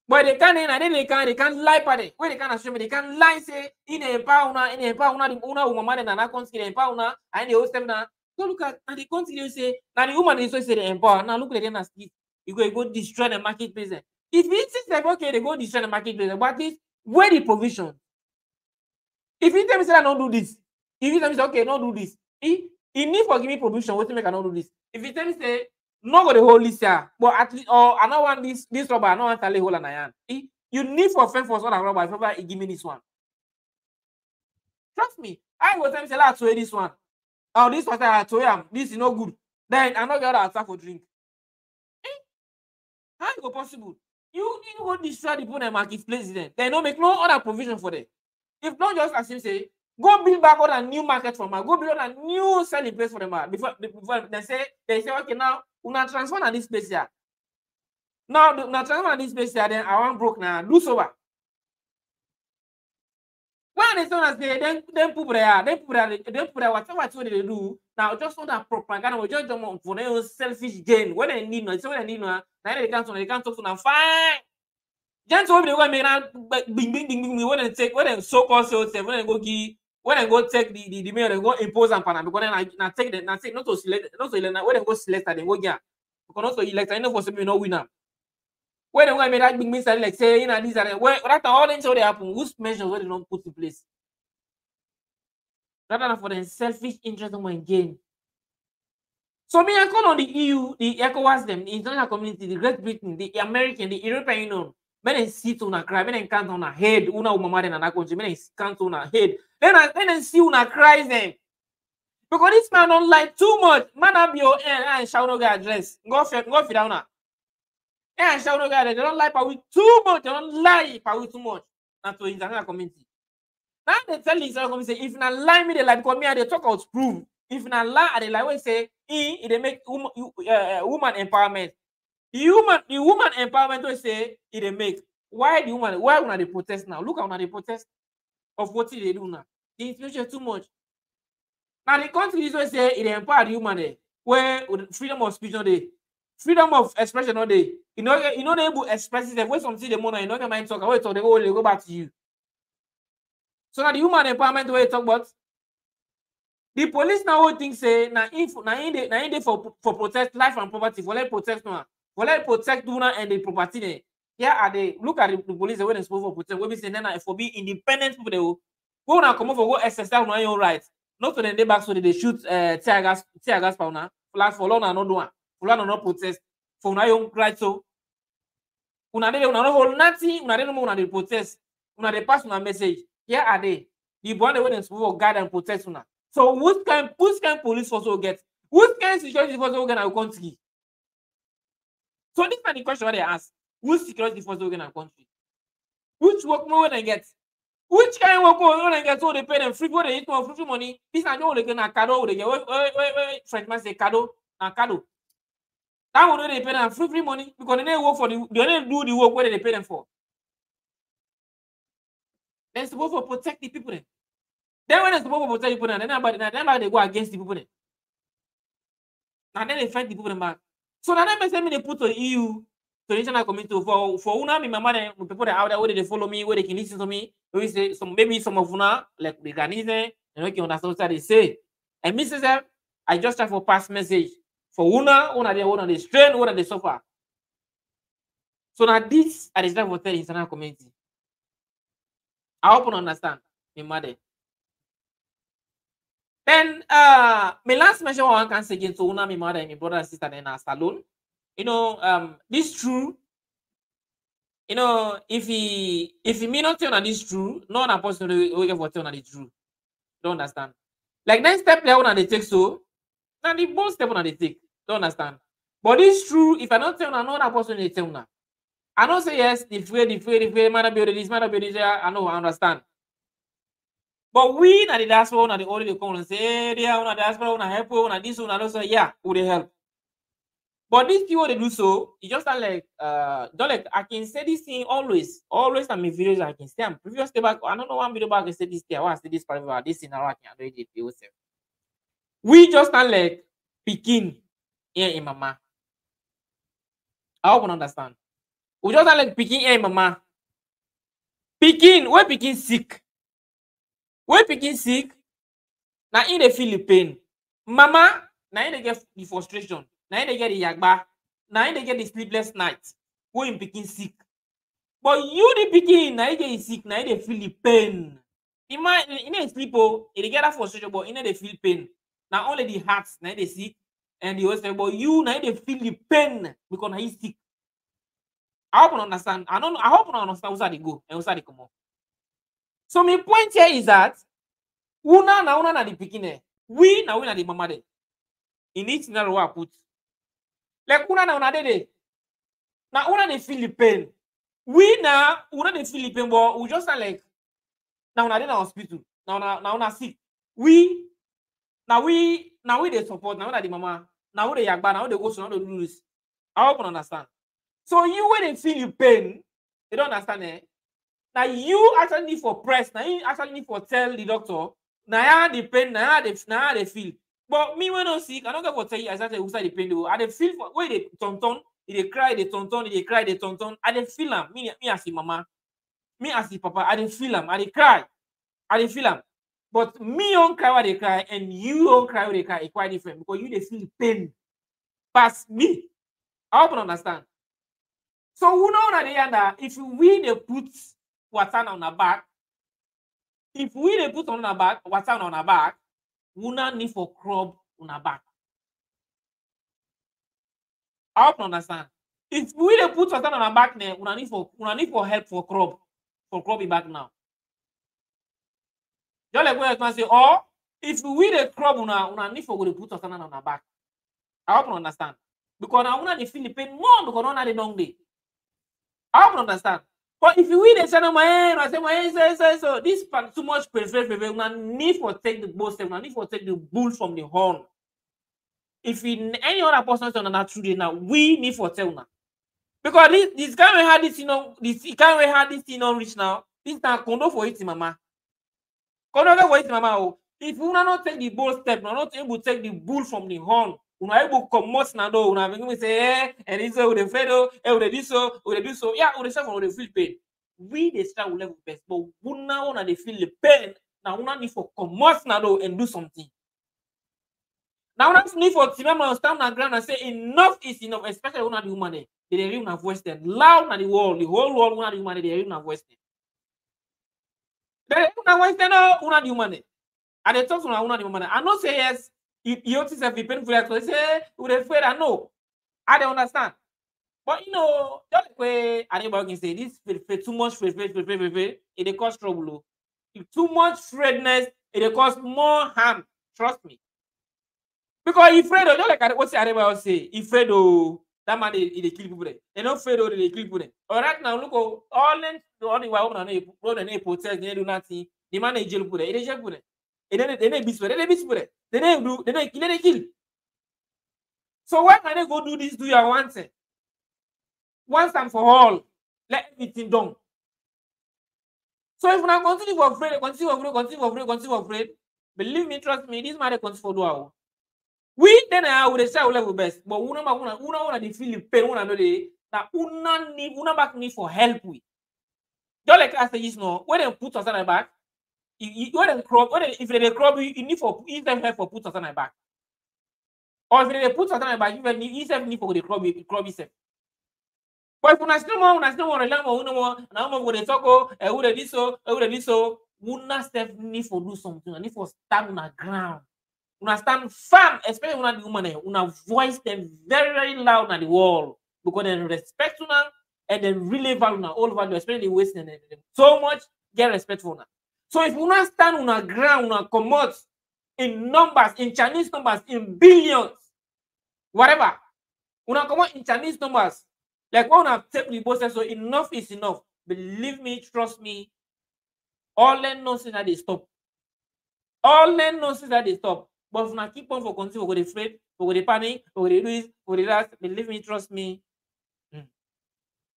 A: But they can't and then they can't lie for it. Where they can't assume they can't lie say in a pauna the una woman and an country in pauna and the host them now. So look at and the country say now the woman is so say they empower. Now look at them as you go destroy the marketplace. If it seems like okay, they go destroy the marketplace, but this where the provision. If you tell me say I don't do this, if you tell me say okay, don't do this, he need for give me provision. What make I not do this? If you tell me say no go the whole list here, but at least or I don't want this rubber, I don't want to lay hole in my hand. You need for fend for other rubber. If ever he give me this one, trust me. I go tell me say let's try this one. Oh, this water I told him this is no good. Then I'm not get outside for drink. How it go possible? You go destroy the people in the marketplace then. They don't make no other provision for them. If not just as you say, go build back on a new market for them. Go build on a new selling place for them. Before they say okay now we not transfer on this place here. Now not transfer on this place here. Then I want broke now. Do so. When they say then put there whatever they do now just on that propaganda we just jump for their selfish gain. When they need no, so when they need no, now they can't talk to them fine. Just over the way make now bing when they so-called sales when they go take the mail they go impose on panel because then I take not to select when they go select they go get because not to elect I know for some no winner. When they make that big mistake like say you know these are where that all things they happen whose measures where they don't put in place rather than for the selfish interest of my gain. So me I call on the EU, the ECOWAS, them, the international community, the Great Britain, the American, the European Union. When they sit on a cry, when they count on a head, una umama in another country, when they count on a head, then they see una cries them. Because this man don't lie too much. Man up your and shout no get address. Go fit down now. And shout no get they don't lie power too much. They don't lie power too much. Not to international community. Now they tell the international community if not lie me they lie because me they talk out prove. If not lie they lie when say they make woman empowerment. The woman empowerment will say it they make. Why the woman? Why when they protest now? Look how they protest of what they do now. The information too much. Now the country will say it empower the woman there. Where freedom of speech no day, freedom of expression no day. You know they able to express it. When something the money, you know they might talk. Wait, so they go back to you. So now the human empowerment way talk about. The police now will think say now in for protect life and property for let protect no. For let protect women and the property there. Here are they look at the police when they supposed to protect. We be saying then for be independent people they will go now come over go exercise on your rights. Not to the back so they shoot tear gas powder. Flash for long and not do one. For long and not protest. For now your right so. Una no hold nothing. Una no more una protest. Una they pass una message. Here are they. The one when they supposed to guard and protect una. So which kind police force will get? Which kind security force will get our country? So this is the question they ask. Which security force will get our country? Which work more they get? Which kind of work more they get? So they pay them free for they eat more free money. This is not they get a cadeau. They get wait. Frenchman say cadeau. A cadeau. That one they pay them free money because they work for they don't do the work where they pay them for. They're supposed to protect the people. Then when they're supposed to protect the people, then they go against the people. And then they fight the people back. So now that makes me they put to the EU, to the international community for una me mama the people that out there where they follow me, where they can listen to me. We say maybe some of una like the Ghanaians, you can understand what they say. And Mrs. I just try for pass message for una they strain, una they suffer. So now this I just try for tell the international community. I hope you understand me mother. Then my last mention one can say again to una my mother and my brother and sister in our salon. You know, this true. You know, if he may not tell on this true, no one person will get for tell on the true. Don't understand. Like next step there one they take so. Now the both step on they take. Don't understand. But it's true. If I don't tell another person, they tell now. I don't say yes. The fear, might be this, might be this. I know, I understand. But we na the diaspora, na the only they come and say, hey, they are on the diaspora, on help, on this, on that. So yeah, would they help? But these people they do so, it's just like don't like I can say this thing always on my videos. I can say I'm previous day back. I don't know one video back. I say this thing. I want to say this part about this thing. I can do it yourself. We just not like picking here in mama. I hope you understand. We just not like picking here in mama. Picking, we picking sick. We picking sick. Now in the feel the pain. Mama, now in they get the frustration. Now they get the yagba. Now they get the sleepless night. When you picking sick. But you the picking, now you get sick, now they feel the pain. In a sleep, they get that frustration, but in they feel pain. Now only the hearts, now they sick, and the say, but you now they feel the pain because now he's sick. I hope you understand. I hope you understand where they go and where they come up. So my point here is that una na the picking. We na the mama there. In each scenario I put. Like una de. Now una they feel the pain. We now una they feel the pain, but we just like now una in the hospital. Now una sick. We they support. Now the mama. Now they yagba. Now they go so now they do this. I hope you understand. So you when they feel the pain, they don't understand it. Now you actually need for press. Now you actually need for tell the doctor. Now the pain. Now they feel. But me when I'm sick, I don't get what tell you exactly who side the pain. I they feel for where they tonton, they cry, they tonton, they cry, they tonton. I they feel them. Me as the mama, me as the papa, I they feel them. I they cry, I they feel them. But me don't cry when they cry, and you don't cry when they cry. It's quite different because you they feel the pain. Past me, I hope you understand. So who know that if we they put water on our back, if we they put on our back water on our back. Una need for crop on our back. I hope you understand. If we dey put water on our back now, una need for help for crop it back now. Just like what I say, or if we dey crop una need for put water on our back. I hope you understand. Because now una dey feel the pain more because una dey long day. I hope you understand. But if you dey say no my hand, I say my hand, so this part too much prefer, una need for take the bull step, una need for take the bull from the horn. If in any other person on that today now, we need for tell now. Because this kind of had this, can't we had this thing on reach now. This time condo for it, mama. Condo for it, mama. Oh. If you not take the bull step, you not able to take the bull from the horn. You are able to come most now, you are going to say, and it's with the fedo, with the this so, with the do so. Yeah, with the stuff, with the feel pain. We the start with level best, but we now want to feel the pain. Now we need for come most now and do something. Now we need for to stand on the ground and say enough is enough, especially when the woman they really not voice them loud in the world, the whole world when the woman they really not voice them. They not voice them no, when the woman. And they talk to one the woman. I not say yes. You have to be painful. They say, "We afraid." I know. I don't understand. But just like way anybody can say, this too much it cause trouble. If too much afraidness, it cause more harm. Trust me. Because if afraid, just like what anybody say, if afraid, that man they kill people there. They not afraid, they kill people there. All right now, look, all the while on the protest, they do nothing. The man they jail people there. They jail people there. They beat. They kill. So why can they go do this? Do your one thing? Once and for all, let everything done. So if I continue to afraid, believe me, trust me, this man they continue to do. We then I would say level best, but una the feel the pain, una know that una back need for help with. Don't like I say this no, when they put us on the back. If they crop, you need for them help for put us on my back. Or if they put us on my back, you need for the crop itself. But if una still more, now when they talk, who they this so, una step need for do something. I need for stand on the ground. Una stand firm, especially when the woman, una voice them very, very loud at the wall because they respect una and they really value una all value, especially wasting them so much. Get respect for una. So if you not stand on the ground, on come out in numbers, in Chinese numbers, in billions, whatever. Una come in Chinese numbers. Like when I take the both so enough is enough. Believe me, trust me. All that nonsense that they stop. All that nonsense that they stop. But if I keep on for continue, for the afraid, for the panic, for the this, for the that, believe me, trust me.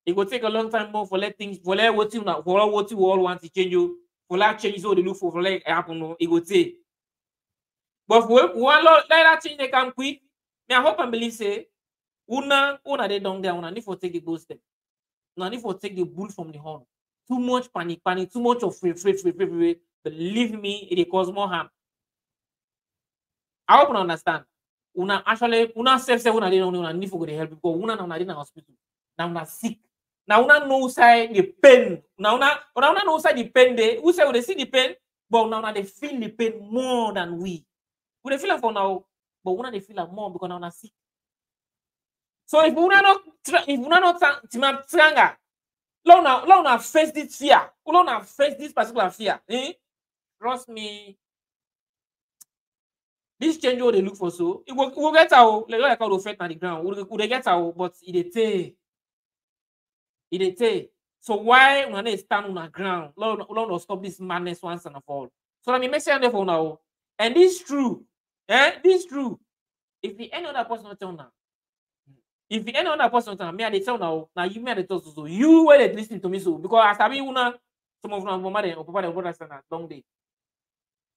A: It will take a long time more for let things for let what you all want to change you, for let change so they look for let happen. It will take. But for one lot let that change they come quick. Me I hope and believe say una they down there, una need for take the bull step. Una need for take the bull from the horn. Too much panic, too much of free. Believe me, it cause more harm. I hope you understand. Una actually una self una dey una need for go help because una na dey na hospital. Now una sick. Now una know side the pain. Now una know side the pain dey. Who say they see the pain, but now they feel the pain more than we. We dey feel it for now, but una dey feel it more because now una sick. So if una not tranga, now face this fear. Now face this particular fear. Trust me. This change what they look for so it will get out like how to fight on the ground. Will get out, but it take. So why when they stand on the ground, Lord stop this madness once and for all. So let me make sense for now. And this true. This true. If the any other person not tell now, if the any other person tell me, they tell now you me they tell so you were they listening to me so because as I be una some of them mama or papa they brother stand long day.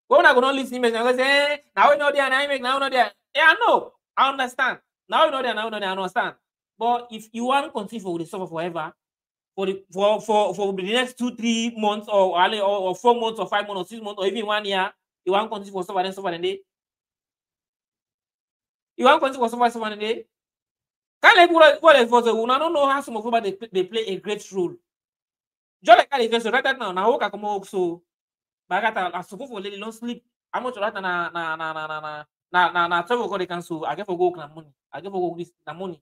A: When I go not listen, I say, now we know there, now we know there. Yeah, no, I understand. Now we know there, I understand. But if you want to continue for the suffer forever, for the next 2-3 months or 4 months or 5 months or 6 months or even 1 year, you want to continue for suffer and day. You want to continue for suffer and day. Can't let what is for the I don't know how some of them they play a great role. Just like that, right now I come also. Bagata, I suppose for lady don't sleep. How much that na 12 o'clock they cancel. I get for go na money. I get for go this na money.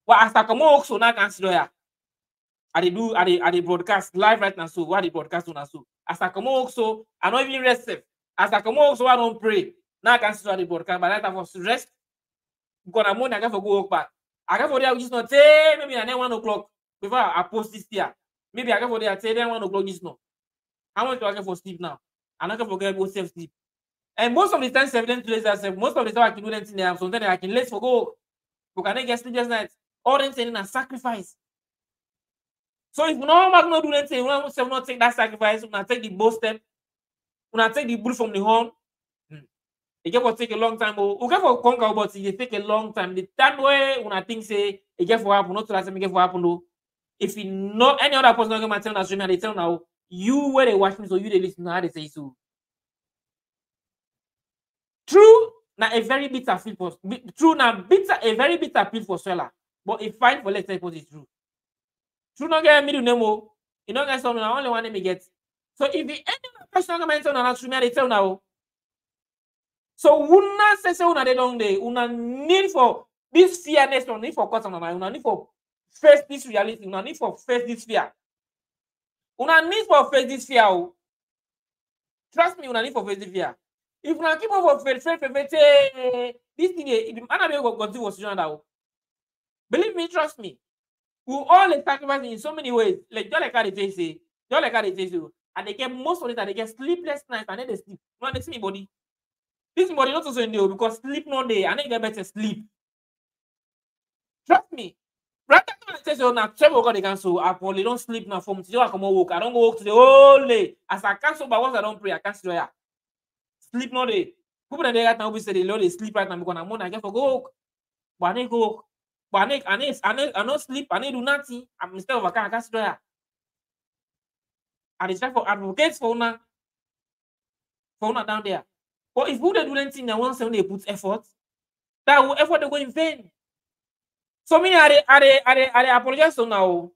A: Well, as I come out so now cancel ya. I dey broadcast live right now. So what they broadcast on so. As I come out so I don't even rest. As I come out so I don't pray. Now I cancel the broadcast. But that was rest. Because na money I get for go work back. I get for there just not say maybe at 1 o'clock before I post this here. Maybe I get for there say 1 o'clock this no. How much do I get for sleep now? I'm not going to forget about self sleep. And most of the time, most of the time I can do them in there. Sometimes I can let for go. But can I get sleep just night? All them saying a sacrifice. So if not do anything, we not take that sacrifice, we not take the bow step, we not take the bull from the horn. It get for take a long time. We get for conquer, but it take a long time. The time where when I think say it get for happen, not to last time it get for happen though. If you not any other person not tell that they tell now. You where they watch me, so you they listen to how they say so. True, now a very bitter feel for true now a very bitter feel for seller, but a fine for let's say it is true. True not get me to name you don't get something only one name me get. So if the any person comment on that true, they tell now. So una say una they don't they una need for this fearness, una need for custom, una need for face this reality, una need for face this fear. Una need for face this fear. Trust me, una need for face this fear. If una keep on for face, this thing, I'm not going to continue to now. Believe me, trust me. We all sacrifice in so many ways. Like just like how they say, and they get most of it, and they get sleepless nights, and then they sleep. No, they see me body. This body not also in there because sleep no day, and then get better sleep. Trust me. Right now, I say now 12 o'clock they cancel. I probably don't sleep now. From today I come on work. I don't go work today whole day. As I cancel, but once I don't pray, I cancel here. Sleep no day. People that they right now we say they sleep right now because I'm on. I get for go work, but I need go work. But I not sleep. I need do nothing. I'm instead of I cancel here. And it's try for advocates for una down there. But if we do anything, they want to they put effort. That effort they go in vain. So me, I apologize to now.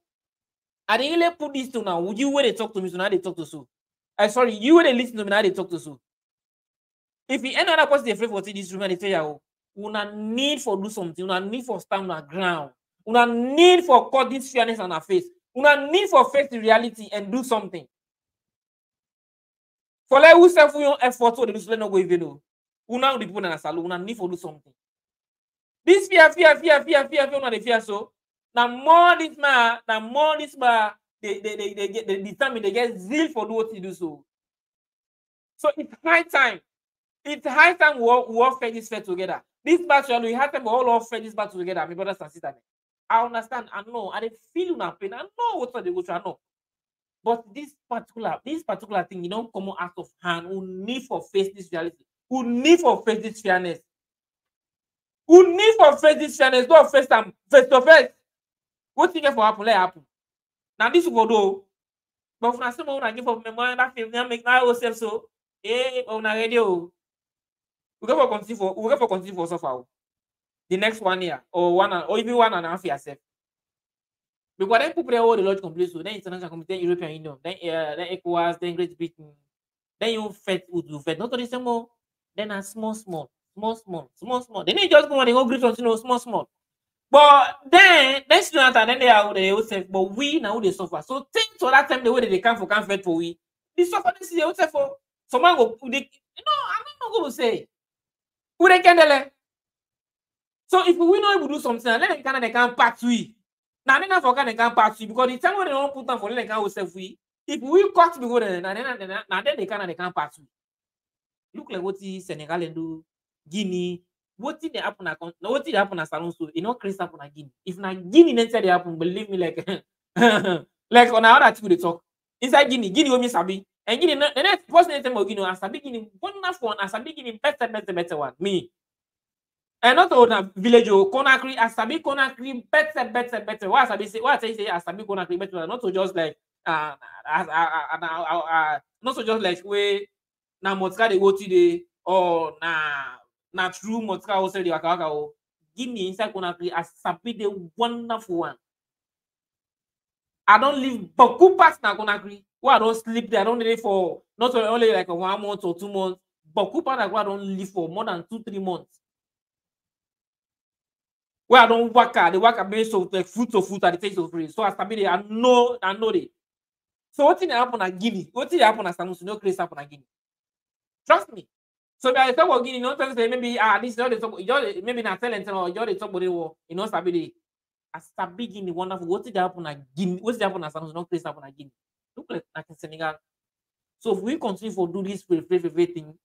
A: I didn't really put this to now. Would you where they talk to me so now they talk to so? Sorry, you where they listen to me now they talk to so. If any other person they afraid for this room and they tell you, una need for do something, una need for stand on the ground, una need for cut this fairness on our face, una need for face the reality and do something. For like who self your effort so they do not go even know. Una the people in a salon, una need for do something. This fear, not the fear. So now more this man, they get determined, they get zeal for do what they do. So it's high time. It's high time we all fight this fight together. This battle, we have time we all fight this battle together, my brothers and sisters. I understand, I know, I feel una pain, I know what they go through, I know. But this particular thing, you don't come out of hand. We need for face this reality. We need for face this fairness. We need for face this fairness. Don't face them face to face. What thing for happen? Let happen. Now this will do. But for some one, I give up my mind. That film make now ourselves so. On a radio. We go for continue for so far. The next 1 year or even 1.5 years. Because then people all the lodge complete, so then international committee, European Union, then ECOWAS, then Great Britain, then you fed would do fed. Not only some more, then a small. Then they just go on the whole group on small. But then students then they are they will say, but we now they suffer. So think to that time the way they can't fed for we. They suffer this is they will say for someone go I'm not going to say. Who they can. So if we know we do something, then they can pack to we. Now they not forget they can pass you because the time when they don't put on for they can self we. If we cut me go there, now then they can pass you. Look like what is Senegal and do Guinea. What did they happen? What did happen at Salon? So you know, Chris happen at Guinea. If na Guinea then say they happen, believe me, like like on our article they talk inside Guinea we miss Sabi and Guinea. The next person time Guinea as Sabi Guinea wonderful one as Sabi Guinea better one me. And not all the village or Conakry, Asabi Conakry, better. What I say, Asabi Conakry better. Not so just like not so just like way na Motka they go today or na true Motka also the Wakawaka. Give me inside Conakry Asabi the wonderful one. I don't live Boku pass na Conakry. Where I don't sleep there. I don't live for not only like 1 month or 2 months. Boku pass I don't live for more than 2-3 months. Where I don't work at, they work at based of like fruit at the taste of free. So I stability, I know they. So what thing happen at Guinea? What thing happen at Sanusi? No crazy happen at Guinea. Trust me. So if I talk about Guinea, not say maybe this is all the talk, maybe not telling or you already talk about it, stability. As stability Guinea, wonderful. What thing happen at Guinea? What thing happen at Sanusi? No crazy happen at Guinea. Look like in Senegal. So if we continue for do this thing,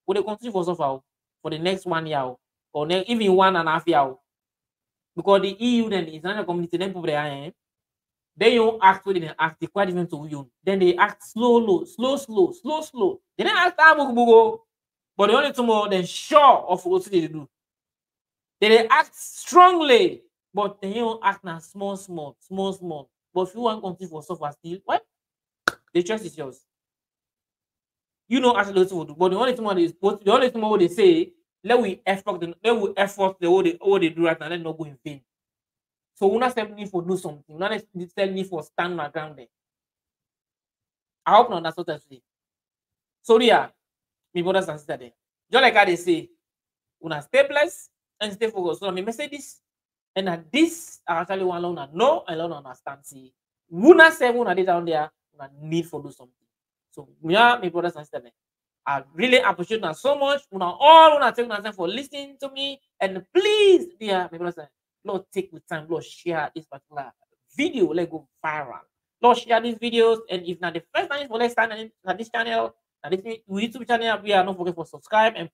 A: we will continue for so far for the next 1 year or even 1.5 years. Because the EU then the international community then people they don't act when they act, they quite different to you. Then they act slow. They don't act but the only tomorrow then sure of what they do. They act strongly, but they don't act now small. But if you want to continue for suffer still, what? The choice is yours. You know actually what to do. But the only tomorrow they say. Let we effort the way they do right now. Let not go in vain. So we not need for do something. We not need for stand my ground there. I hope not that's what I say. So yeah, my brothers and sisters there. Just like how they say, we not stay blessed and stay focused. So I mean, say this, and that this I actually want to know and learn understand. See, we not say we not did down there. We not need for do something. So yeah, my brothers and sisters there. I really appreciate that so much. We all take time for listening to me. And please, dear my brothers, Lord, take the time, Lord, share this particular video. Let go viral. Lord, share these videos. And if not the first time for let's start on this channel, this YouTube channel, we are not forget for subscribe and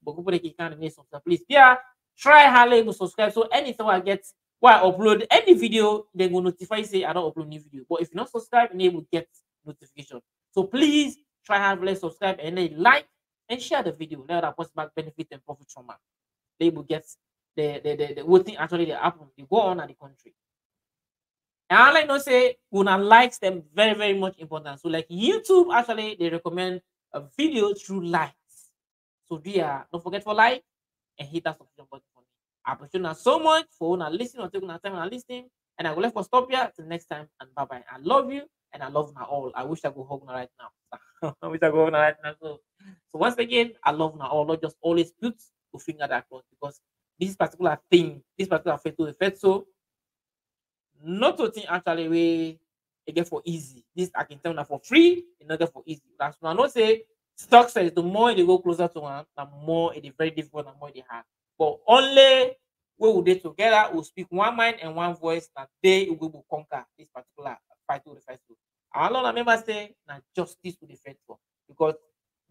A: please, yeah, try hardly to subscribe. So anytime I get I upload any video, they will notify say I don't upload new video. But if you not subscribe, they will get notification. So please try hardly subscribe and then like. And share the video. Let other person back benefit and profit from it. They will get the whole thing actually they happen. They go on at the country. And I like to say gonna likes them very much important. So like YouTube actually they recommend a video through likes. So dear, don't forget for like and hit that subscription button for me. I appreciate you so much for listening or taking time and listening. And I will let for stop here till next time and bye bye. I love you and I love you all. I wish I could hug you right now. I wish I could hug you right now. So once again, I love now all, not just always put to finger that cross because this particular thing, this particular faith to effect, so not to think actually we get for easy. This I can tell now for free, and not get for easy. That's why I not say stock says the more they go closer to one, the more it is very difficult, the more they have. But only we will be together, we'll speak one mind and one voice, and they will conquer this particular fight to the fight. I don't remember saying that justice to the fight for, because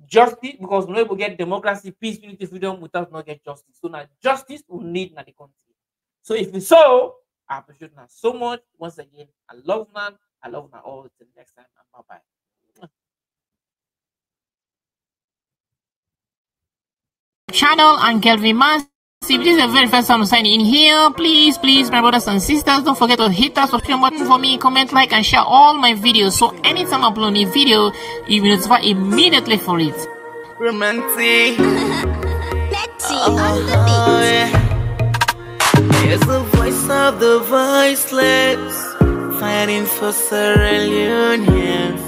A: no one will get democracy, peace, unity, freedom without not get justice. So now justice will need in the country. So if you so, I appreciate you so much. Once again, I love man. I love my all. Till next time, and bye bye. Channel and Kelvin Massive. If this is the very first time to sign in here, please, my brothers and sisters, don't forget to hit that subscription button for me, comment, like, and share all my videos. So anytime I upload a video, you will notify immediately for it.
D: Romantic.
G: Let's see on the beat.
D: Here's the voice of the voiceless, fighting for Sierra Leone.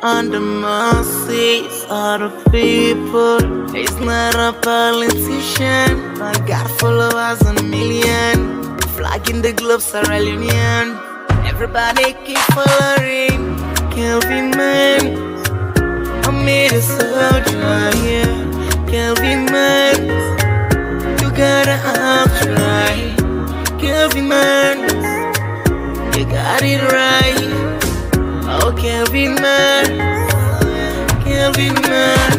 D: On the mercies of the people. He's not a politician, but got followers on a million. Flagging the globe, Sierra Leonean. Everybody keep following Kelvin Man. I made a soldier, yeah. Kelvin Man, you gotta try. Kelvin Man, you got it right. Oh, Kelvin Man, Kelvin Man.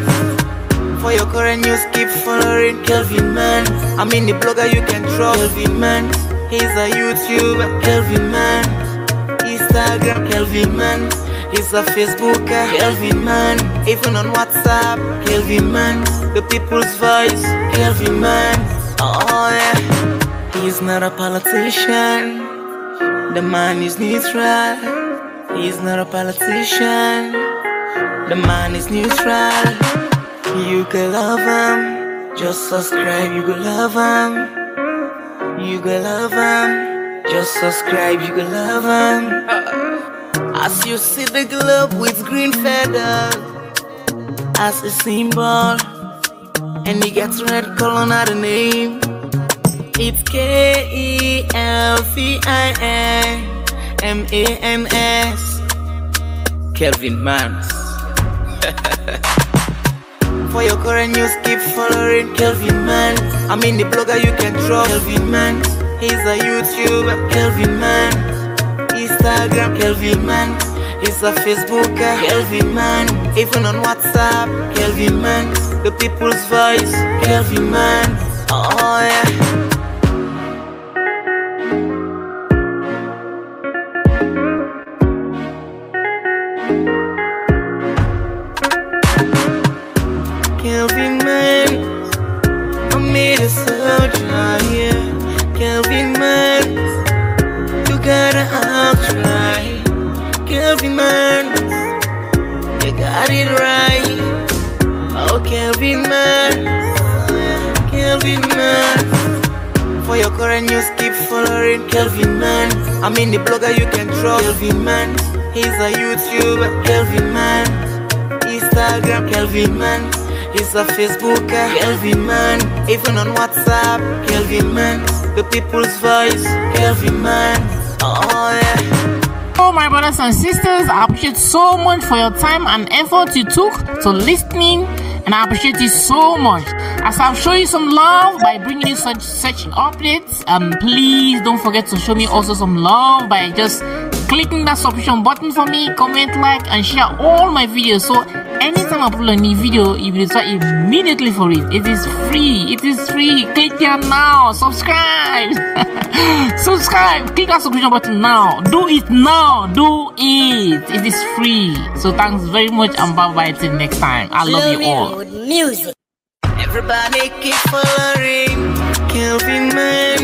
D: For your current news, keep following Kelvin Man. I mean the blogger you can trust. Kelvin Man, he's a YouTuber. Kelvin Man, Instagram. Kelvin Man, he's a Facebooker. Kelvin Man, even on WhatsApp. Kelvin Man, the people's voice. Kelvin Man, oh yeah. He's not a politician. The man is neutral. He's not a politician. The man is neutral. You can love him. Just subscribe, you can love him. You can love him. Just subscribe, you can love him. As you see the globe with green feathers as a symbol, and he gets red color, not a name. It's KELVIN-MANS. Kelvin Mans. For your current news, keep following Kelvin Man. I mean the blogger you can trust. Kelvin Man, he's a YouTuber. Kelvin Man, Instagram. Kelvin Man, he's a Facebooker. Kelvin Man, even on WhatsApp. Kelvin Man, the people's voice. Kelvin Man, oh yeah. Kelvin Man, I made a soldier, yeah. Kelvin Man, you gotta try. Kelvin Man, you got it right. Oh, Kelvin Man, Kelvin Man. For your current news, keep following Kelvin Man. I mean the blogger you can trust. Kelvin Man, he's a YouTuber. Kelvin Man, Instagram. Kelvin Man, he's a Facebooker. Kelvin Man, even on WhatsApp. Kelvin Man, the people's voice. Kelvin Man, oh yeah.
A: Oh, my brothers and sisters, I appreciate so much for your time and effort you took to listening, and I appreciate you so much. As I've shown you some love by bringing you such updates, please don't forget to show me also some love by just clicking that subscription button for me, comment, like, and share all my videos. So anytime I upload a new video, you will notify immediately for it. It is free. It is free. Click here now. Subscribe. Subscribe. Click that subscription button now. Do it now. Do it. It is free. So thanks very much, and bye bye till next time. I love you all.
G: Music.
D: Everybody keep following Kelvin Man.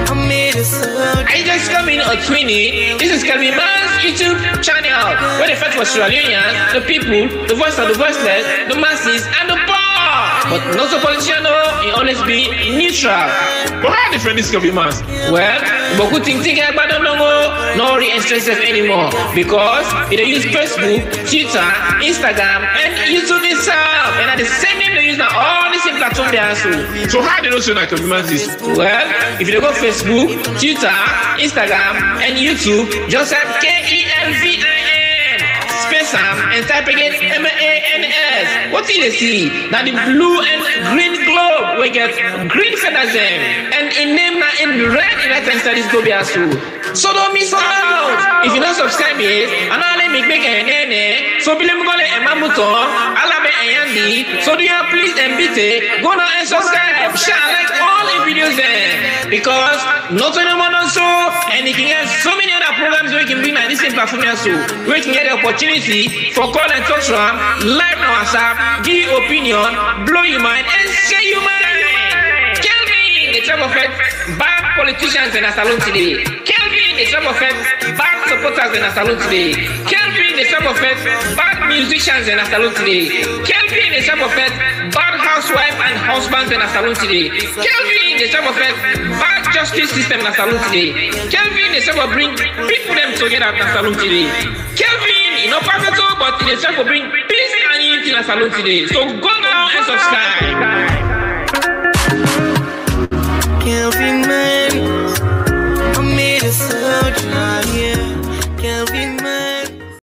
D: I made a soldier.
B: I just coming on Twinny. This is Kelvin Man's YouTube channel, where the fight for Sierra Leoneans, the people, the voice of the voiceless, the masses, and the poor. But not so politician, it always be neutral.
C: But how different this Kelvin Mans?
B: Well, but good thing about them no re-expressive anymore, because they use Facebook, Twitter, Instagram, and YouTube itself, and at the same name they use now all the same platform they are so.
C: So how they don't say that Kelvin Mans is?
B: Well, if you go Facebook, Twitter, Instagram, and YouTube, just type KELVIN. Space space and type again MANS. What did they see? That the blue and green globe we get green feathers them, and in name na in red in that studies go be as well. So don't miss out. If you don't subscribe yet, and I'll make a so bilim gole emamuto, alabe ayandi. So do you please embite, go now and subscribe, share like all the videos there, because not only one also, and you can get so many other programs where you can bring my this same platform so where you can get the opportunity for call and talk from live on WhatsApp, give your opinion, blow your mind, and share your mind. Kelvin, the type of bad politicians in a salon today. Kelvin, the type of bad supporters in a salon today. Kelvin, the type of bad musicians in a salon today. Kelvin, the type of bad housewife and husbands in a salon today. Kelvin, the type of bad justice system in a salon today. Kelvin, the type of bring people them together in a salon today. Kelvin, you know perfect, but the type of bring peace and unity in a salon today. So go now and subscribe.